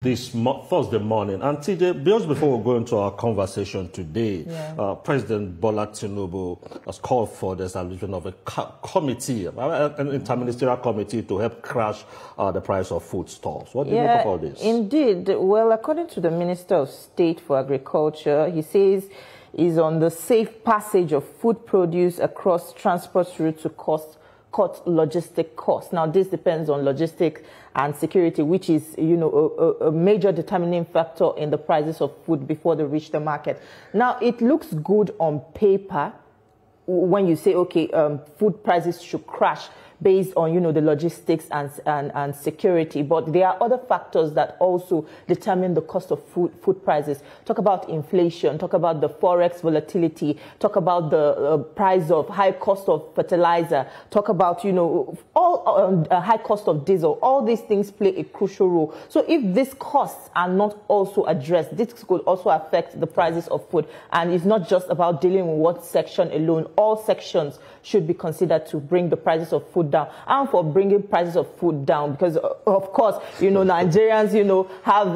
This Thursday morning. And TJ, just before we go into our conversation today, President Bola Tinubu has called for the establishment of a committee, an interministerial committee to help crash the price of foodstuffs. What do you make of all this? Indeed. Well, according to the Minister of State for Agriculture, he says he's on the safe passage of food produce across transport routes to cut logistic costs. Now, this depends on logistics and security, which is, a major determining factor in the prices of food before they reach the market. Now, it looks good on paper when you say, okay, food prices should crash based on, the logistics and security. But there are other factors that also determine the cost of food prices. Talk about inflation, talk about the forex volatility, talk about the price of high cost of fertilizer, talk about, all high cost of diesel. All these things play a crucial role. So if these costs are not also addressed, this could also affect the prices of food. And it's not just about dealing with one section alone. All sections should be considered to bring the prices of food down. And for bringing prices of food down, because of course, Nigerians, have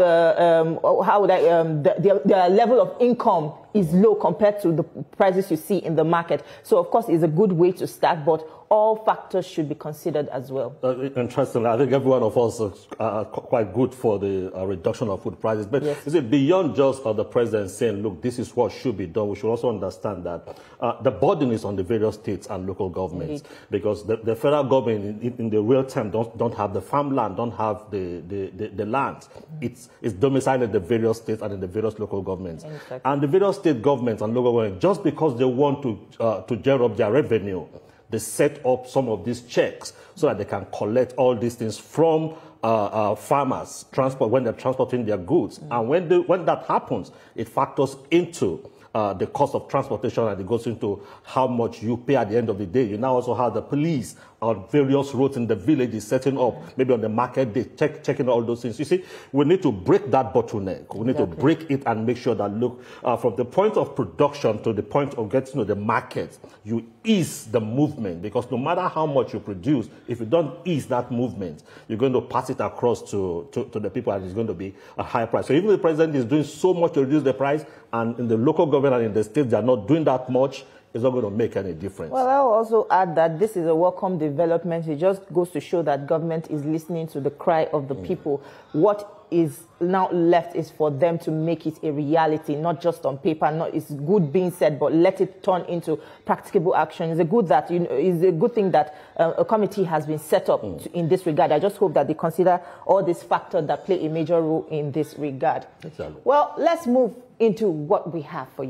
their level of income is low compared to the prices you see in the market. So of course, it's a good way to start, but all factors should be considered as well. Interestingly, I think every one of us are quite good for the reduction of food prices. But is it beyond just the president saying, look, this is what should be done? We should also understand that the burden is on the various states and local governments. Indeed. Because the federal government in the real time don't have the farmland, don't have the land. It's domiciled in the various states and in the various local governments. Exactly. And the various state governments and local governments, just because they want to gel up their revenue, they set up some of these checks so that they can collect all these things from farmers, when they're transporting their goods. And when that happens, it factors into the cost of transportation, and it goes into how much you pay at the end of the day. You now also have the police on various roads in the villages setting up, maybe on the market day, checking all those things. You see, we need to break that bottleneck. We need to break it and make sure that, look, from the point of production to the point of getting to the market, you ease the movement, because no matter how much you produce, if you don't ease that movement, you're going to pass it across to the people, and it's going to be a high price. So even the president is doing so much to reduce the price, and in the local government and in the states, they are not doing that much, it's not going to make any difference. Well, I'll also add that this is a welcome development. It just goes to show that government is listening to the cry of the people. What is now left is for them to make it a reality, not just on paper. It's good being said, but let it turn into practicable action. It's a good thing that a committee has been set up in this regard. I just hope that they consider all these factors that play a major role in this regard. Exactly. Well, let's move into what we have for you.